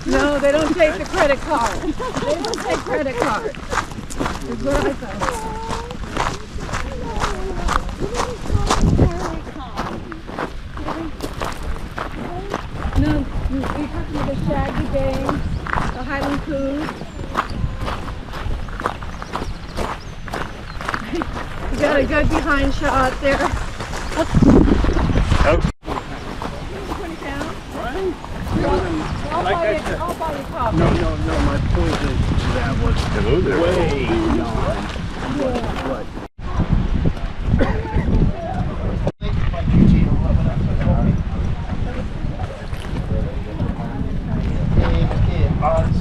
No, they don't take the credit card. They don't take credit cards. Is what I thought. No, you're talking about the Shaggy Dames, the Highland Coos. You got a good behind shot there. Oh. I'll buy you coffee. No, my point is that was hello there. Way beyond what.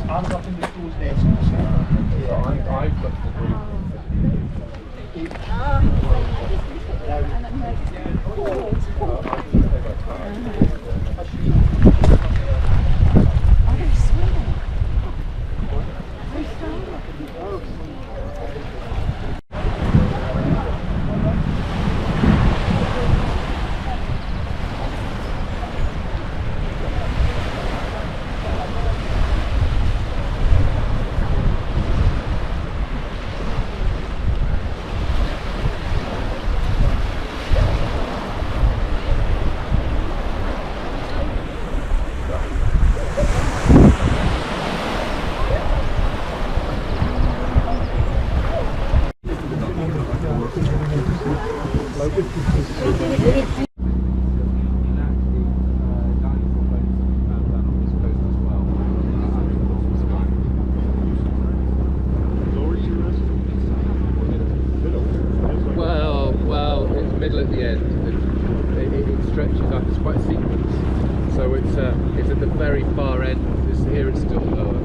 Hands up in the school's nest. I've got the group. Well, it's middle at the end. It stretches up. It's quite a sequence. So it's at the very far end. Here it's still lower.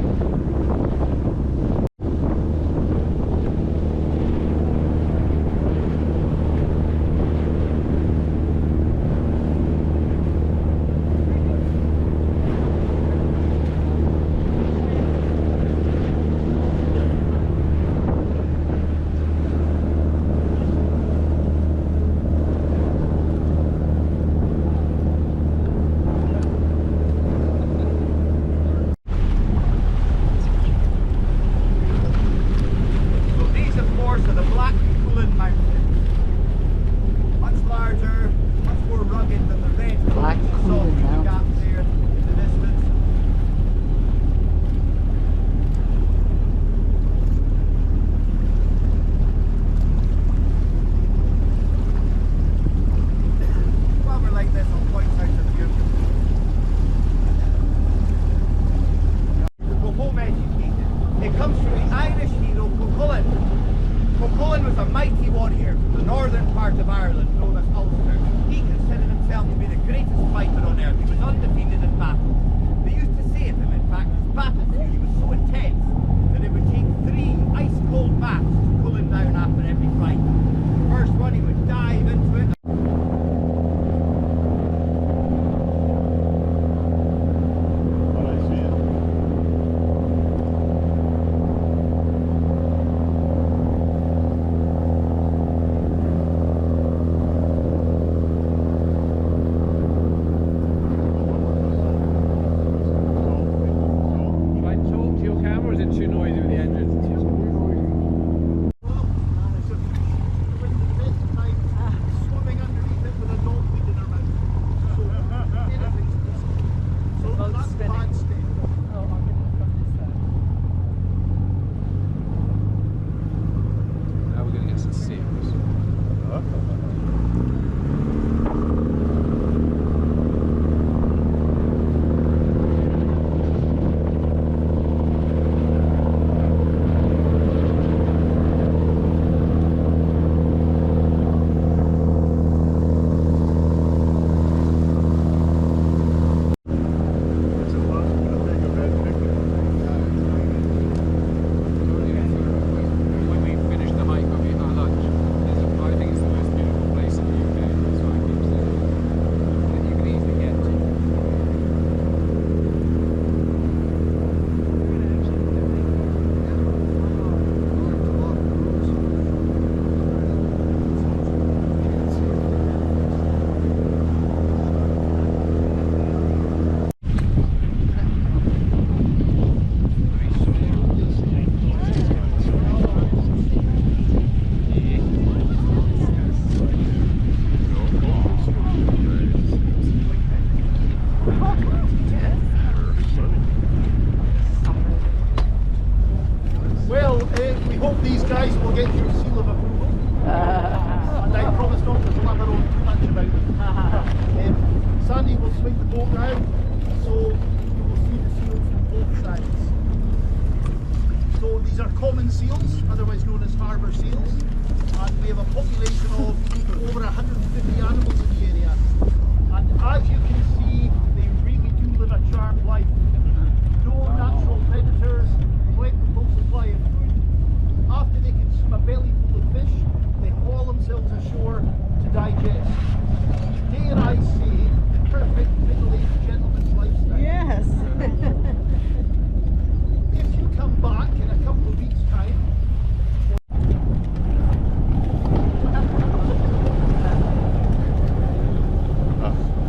Was a mighty warrior from the northern part of Ireland known as Ulster. He considered himself to be the greatest fighter on earth. He was undefeated in battle. They used to say of him, in fact, his battle fury was so intense that it would take 3 ice-cold baths to cool him down after every fight. The first one, he would dive into it. common seals, otherwise known as harbour seals, and we have a population of over 150 animals in the area. And as you can see, they really do live a charmed life. No natural predators, plentiful supply of food. After they consume a belly full of fish, they haul themselves ashore to digest. Dare I say, the perfect middle-aged gentleman's lifestyle. Yes. If you come back in a couple of weeks' time,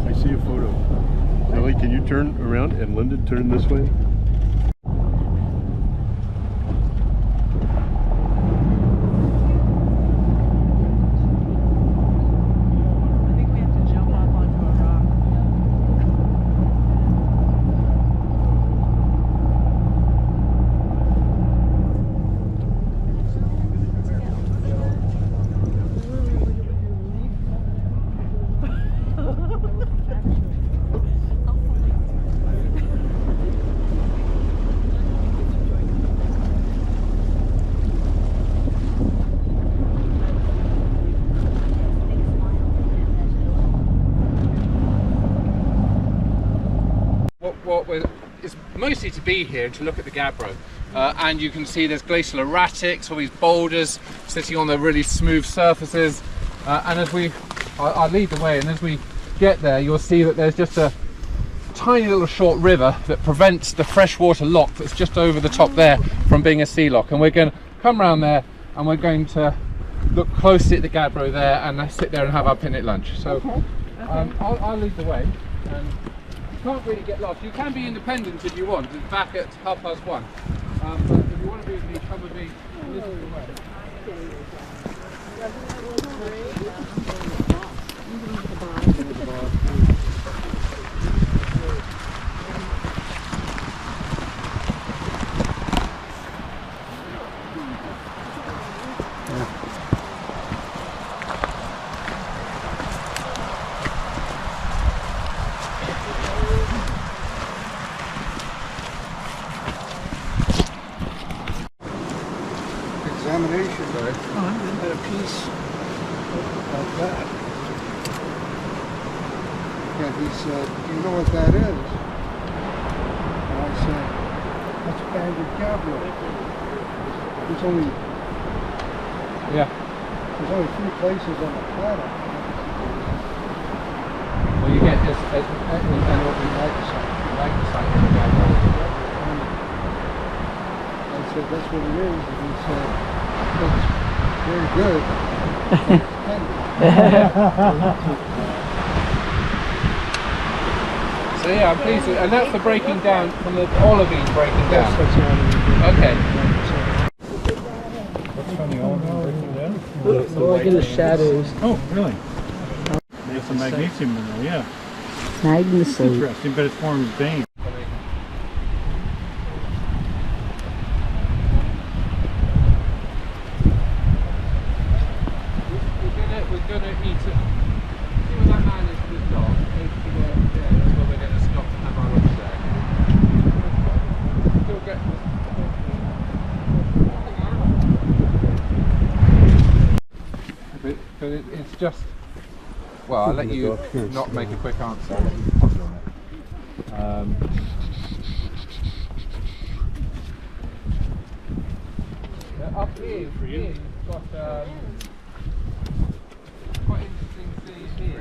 I see a photo. Ellie, can you turn around and Linda turn this way? I think we have to jump up onto a rock. It's mostly to be here and to look at the Gabbro, and you can see there's glacial erratics, all these boulders sitting on the really smooth surfaces, and as I'll lead the way, and as we get there you'll see that there's just a tiny little short river that prevents the freshwater lock that's just over the top there from being a sea lock, and we're going to come around there and we're going to look closely at the Gabbro there and sit there and have our picnic lunch. So I'll lead the way. And can't really get lost. You can be independent if you want. It's back at 1:30. But if you want to be with me, come with me. This is the way. Examination. Had a piece like that. And he said, "Do you know what that is?" And I said, "That's banded Gabbro." There's only 3 places on the planet. Well, you get this and what we like the site of the Gabbro. I said, "That's what it is." And he said, "Looks very good." So yeah, I'm pleased with, and that's the breaking down from the olivine breaking down. Okay. What's from the olivine breaking down? Look at the shadows. Oh, really? It's a magnesium mineral, yeah. Magnesia. Interesting, but it forms veins. We're gonna eat it. See what that man is with his dog. Yeah, that's where we're gonna stop and have our lunch there. Still get but it's just, well, I'll let you not make a quick answer. I'll let you ponder on it. Up here, you've got quite interesting thing here.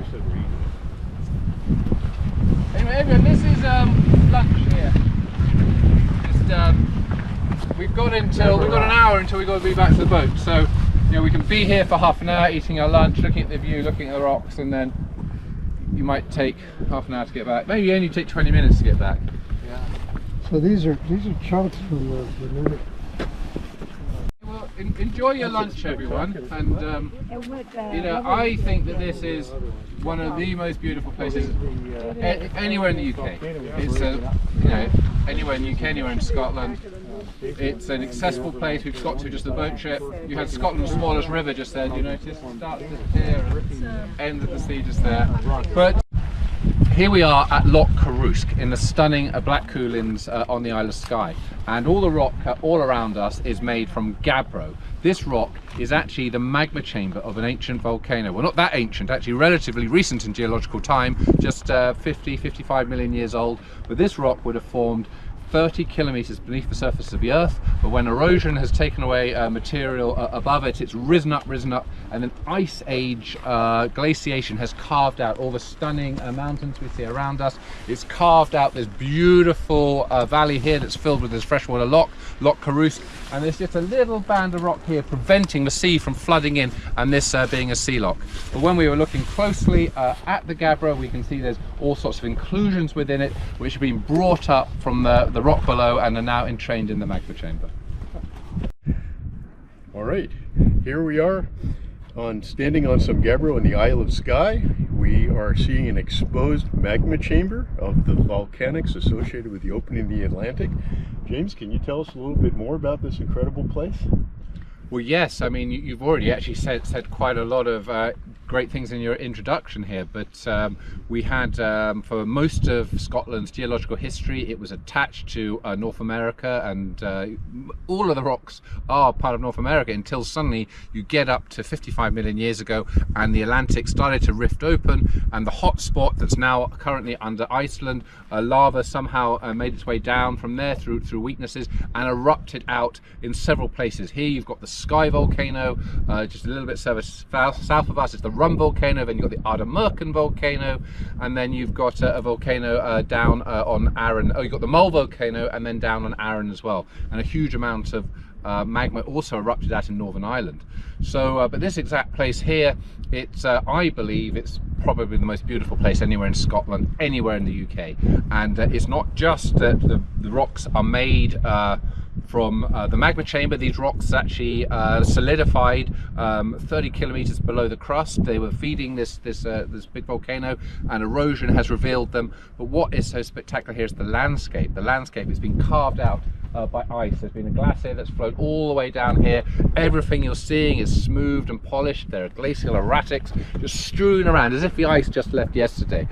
Anyway, everyone, this is lunch here. Just we've got an hour until we've got to be back to the boat. So you know, we can be here for half an hour eating our lunch, looking at the view, looking at the rocks, and then you might take half an hour to get back. Maybe you only take 20 minutes to get back. Yeah. So these are chunks from the minute. Well, enjoy your lunch, everyone, and you know, I think that this is one of the most beautiful places anywhere in the UK. It's you know, anywhere in the UK, anywhere in Scotland. It's an accessible place. We've got to just the boat trip. You had Scotland's smallest river just there. Do you notice? Starts just here and ends at the sea just there. But Here we are at Loch Carrusk in the stunning Black Coolins on the Isle of Skye, and all the rock all around us is made from gabbro. This rock is actually the magma chamber of an ancient volcano. Well, not that ancient, actually relatively recent in geological time, just 55 million years old, but this rock would have formed 30 kilometers beneath the surface of the earth, but when erosion has taken away material above it, it's risen up, and then ice age glaciation has carved out all the stunning mountains we see around us. It's carved out this beautiful valley here that's filled with this freshwater Loch Carrusk, and there's just a little band of rock here preventing the sea from flooding in, and this being a sea loch. But when we were looking closely at the gabbro, we can see there's all sorts of inclusions within it which have been brought up from the rock below and are now entrained in the magma chamber. All right, here we are standing on some gabbro in the Isle of Skye. We are seeing an exposed magma chamber of the volcanics associated with the opening of the Atlantic. James, can you tell us a little bit more about this incredible place? Well, yes, I mean, you've already actually said quite a lot of great things in your introduction here, but we had, for most of Scotland's geological history, it was attached to North America, and all of the rocks are part of North America until suddenly you get up to 55 million years ago and the Atlantic started to rift open, and the hot spot that's now currently under Iceland, lava somehow made its way down from there through weaknesses and erupted out in several places. Here you've got the Skye volcano, just a little bit south of us is the Rum volcano, then you've got the Ardamurchan volcano, and then you've got a volcano down on Arran. Oh, you've got the Mull volcano, and then down on Arran as well, and a huge amount of magma also erupted out in Northern Ireland. So but this exact place here, it's I believe it's probably the most beautiful place anywhere in Scotland, anywhere in the UK, and it's not just that the rocks are made from the magma chamber. These rocks actually solidified 30 kilometers below the crust. They were feeding this big volcano, and erosion has revealed them. But what is so spectacular here is the landscape. The landscape has been carved out by ice. There's been a glacier that's flowed all the way down here. Everything you're seeing is smoothed and polished. There are glacial erratics just strewn around as if the ice just left yesterday.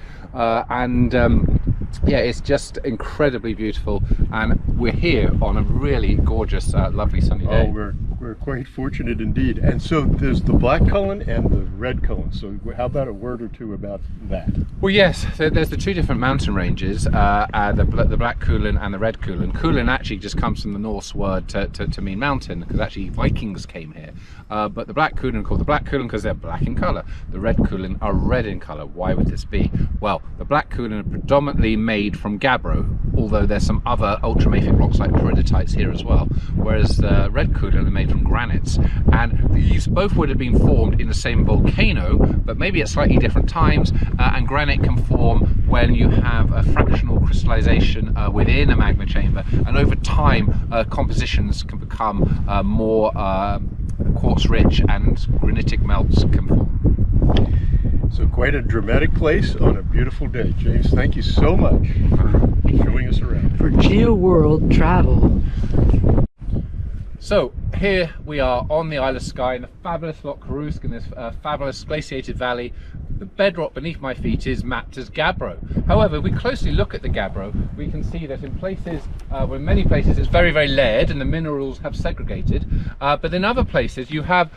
Yeah, it's just incredibly beautiful, and we're here on a really gorgeous, lovely sunny day. Oh, we're quite fortunate indeed. And so there's the black cullen and the red cullen. So how about a word or two about that? Well, yes, there's the two different mountain ranges, the black Coolin and the red Coolin. Coolin actually just comes from the Norse word to mean mountain, because actually Vikings came here. But the black Coolin are called the black Coolin because they're black in colour. The red Coolin are red in colour. Why would this be? Well, the black Coolin are predominantly made from gabbro, although there's some other ultramafic rocks like peridotite here as well, whereas the red Coolin are made from granites, and these both would have been formed in the same volcano, but maybe at slightly different times, and granite can form when you have a fractional crystallization within a magma chamber, and over time compositions can become more quartz rich and granitic melts can form. So quite a dramatic place on a beautiful day. James, thank you so much for showing us around. For GeoWorld Travel. So here we are on the Isle of Skye in the fabulous Loch Carrusk, in this fabulous glaciated valley. The bedrock beneath my feet is mapped as gabbro. However, if we closely look at the gabbro, we can see that in places, well, in many places it's very, very layered and the minerals have segregated, but in other places you have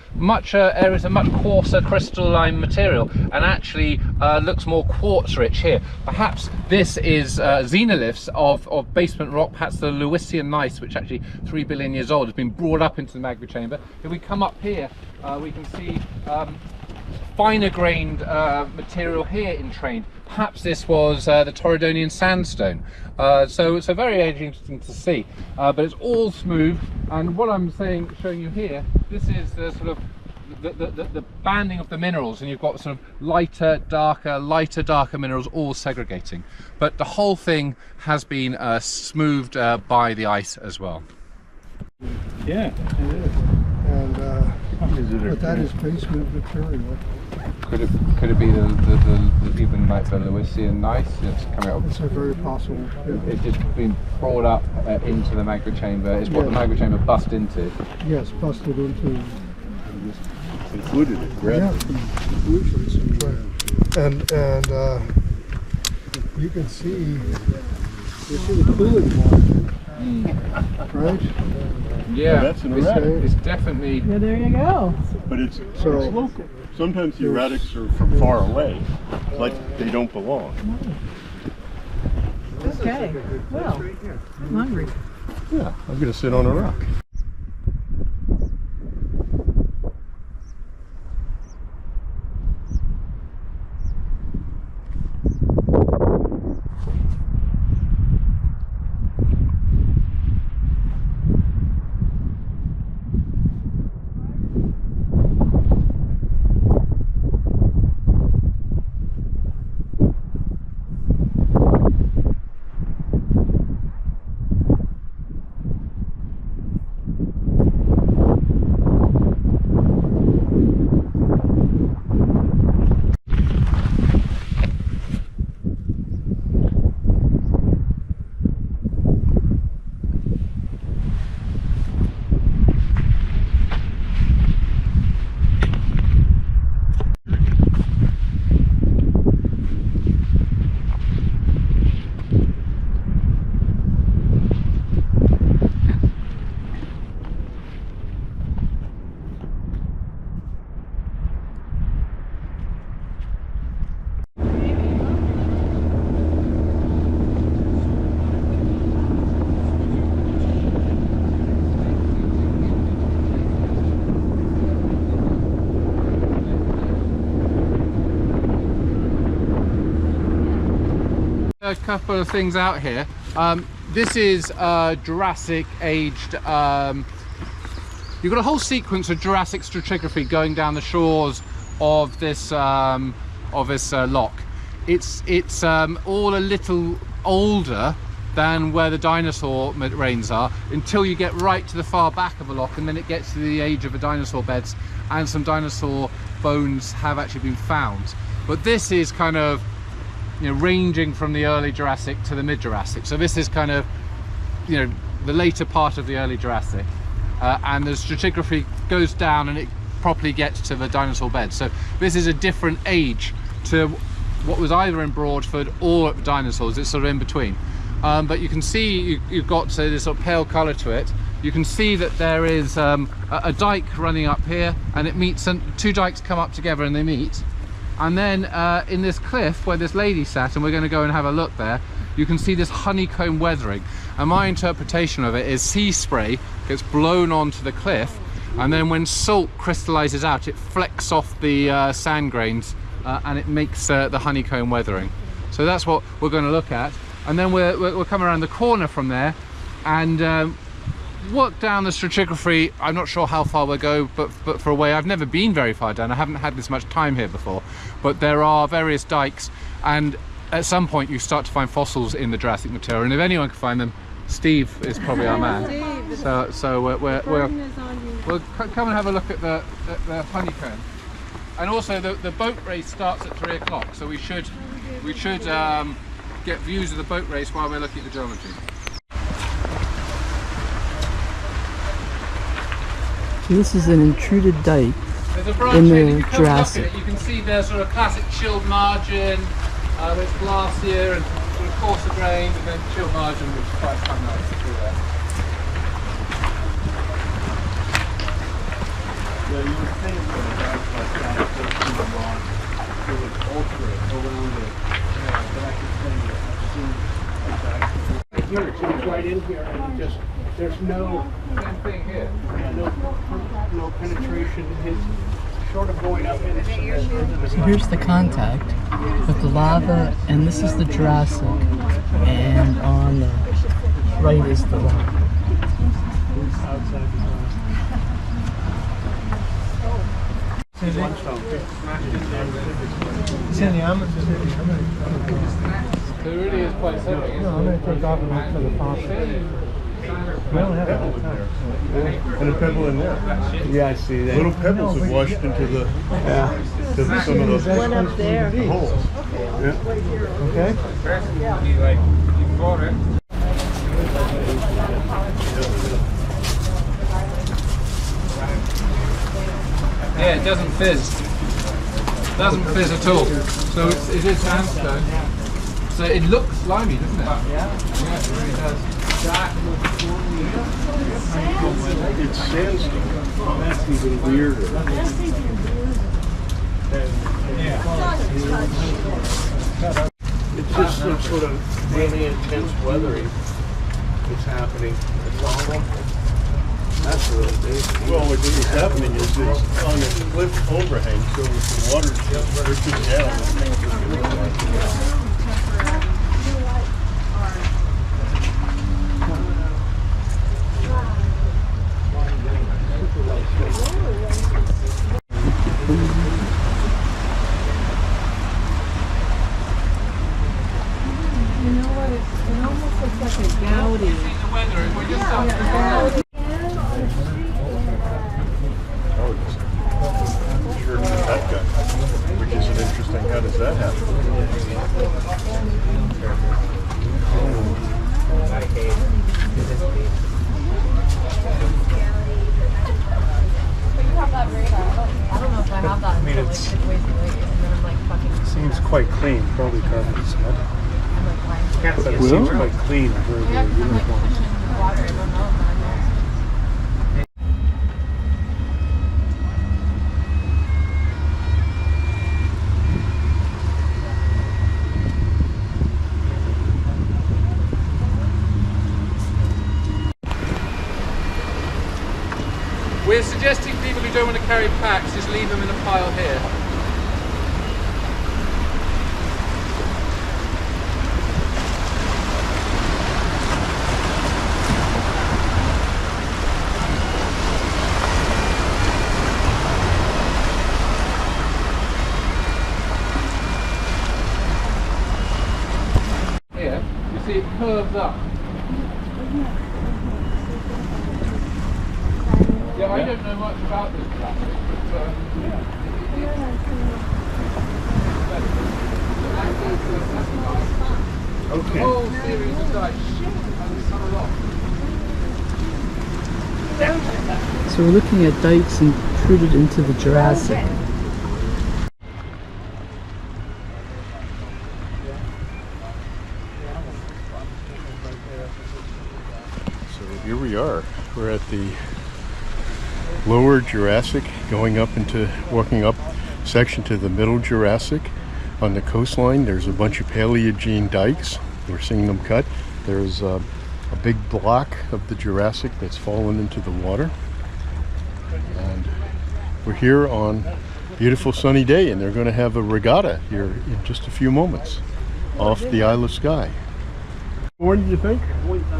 areas of much coarser crystalline material, and actually looks more quartz rich here. Perhaps this is xenoliths of basement rock, perhaps the Lewisian gneiss, which actually 3 billion years old, has been brought up into the magma chamber. If we come up here, we can see finer grained material here entrained. Perhaps this was the Torridonian sandstone. So very interesting to see. But it's all smooth, and what I'm showing you here, this is the sort of the banding of the minerals, and you've got sort of lighter, darker minerals all segregating. But the whole thing has been smoothed by the ice as well. Yeah, it is. And but that is basement material. Could it be the even like the Lewisian gneiss? It's coming up. It's a very possible. Yeah. It's just been poured up into the magma chamber. It's what the magma chamber bust into. Yes, busted into. Included it, right? Yeah, and you can see, you see the cooling water, right? Yeah, That's an erratic. it's definitely. Yeah, there you go. But it's So- local. Sometimes the erratics are from far away, like they don't belong. Okay. Well, I'm hungry. Yeah, I'm going to sit on a rock. A couple of things out here. This is Jurassic aged. You've got a whole sequence of Jurassic stratigraphy going down the shores of this loch. It's all a little older than where the dinosaur remains are, until you get right to the far back of the loch, and then it gets to the age of the dinosaur beds, and some dinosaur bones have actually been found. But this is kind of, you know, ranging from the early Jurassic to the mid-Jurassic. So this is kind of, you know, the later part of the early Jurassic, and the stratigraphy goes down and it properly gets to the dinosaur bed. So this is a different age to what was either in Broadford or at the dinosaurs. It's sort of in between. But you can see you've got this sort of pale colour to it. You can see that there is a dike running up here, and it meets, and two dikes come up together and they meet. And then in this cliff where this lady sat, and we're going to go and have a look there, you can see this honeycomb weathering. And my interpretation of it is sea spray gets blown onto the cliff, and then when salt crystallizes out, it flecks off the sand grains, and it makes the honeycomb weathering. So that's what we're going to look at. And then we'll come around the corner from there and walk down the stratigraphy. I'm not sure how far we'll go, but for a way. I've never been very far down. I haven't had this much time here before, but there are various dikes, and at some point you start to find fossils in the Jurassic material, and if anyone can find them, Steve is probably our man. So we'll come and have a look at the honeycomb. And also the boat race starts at 3 o'clock, so we should get views of the boat race while we're looking at the geology. So this is an intruded dike There's a branch in in, if the you come and look at Jurassic. it, you can see there's sort of classic chilled margin, there's glacier and sort of coarser grained, and then chilled margin, which is quite fun nice through there. Yeah, you were saying that that's like that, it would alter it around it. Yeah, but I can tell you, I've seen exactly. Here, it comes right in here, and just, there's no, Same thing here. no penetration. It's short of going up into the So here's the contact with the lava, and this is the Jurassic, and on the right is the lava. outside the It's in the amethyst. So it really is quite something. No, I'm going to take off and look for the fossil. We don't have Pebble in there. And a pebble in there. Yeah, I see that. Little pebbles have washed into the some of those One up there. holes. Okay. Yeah, it doesn't fizz. Doesn't fizz at all. So it is sandstone. So it looks slimy, doesn't it? Yeah, it really does. It's sandstone. That's even weirder. It's just some sort of really intense weathering that's happening. That's really big. Well, what is happening is it's on a cliff overhang, so if the water's just drifting down, it makes it look like You know what? It almost looks like a gouty. sure that guy, which is an interesting. How does that happen? Seems quite clean, probably carbon cement. It Well, seems quite clean and very, very uniform. We're suggesting people who don't want to carry packs just leave them in a pile here. Here, you see it curves up. Yeah, I don't know much about this traffic, but Okay. the whole series of dikes has come along. So we're looking at dikes intruded into the Jurassic. So here we are. We're at the lower Jurassic, walking up section to the middle Jurassic. On the coastline, there's a bunch of Paleogene dikes. We're seeing them cut. There's a big block of the Jurassic that's fallen into the water. And we're here on a beautiful sunny day, and they're going to have a regatta here in just a few moments off the Isle of Skye. What did you think?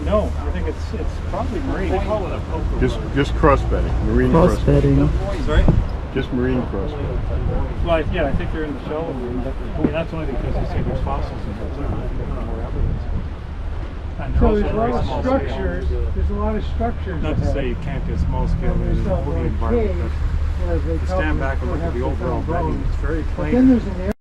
No, I think it's probably marine. They call it a poker. Just crossbedding, marine Crossbedding. Sorry? Just marine crossbedding. Well, yeah, I think they're in the shell. I mean, that's only because they say there's fossils in there too. More evidence. And So also there's a lot very of small structures. scale. There's a lot of structures. Not to say you can't get small scale in the environment, but to stand back and look at the overall bedding, it's very But plain. then there's an area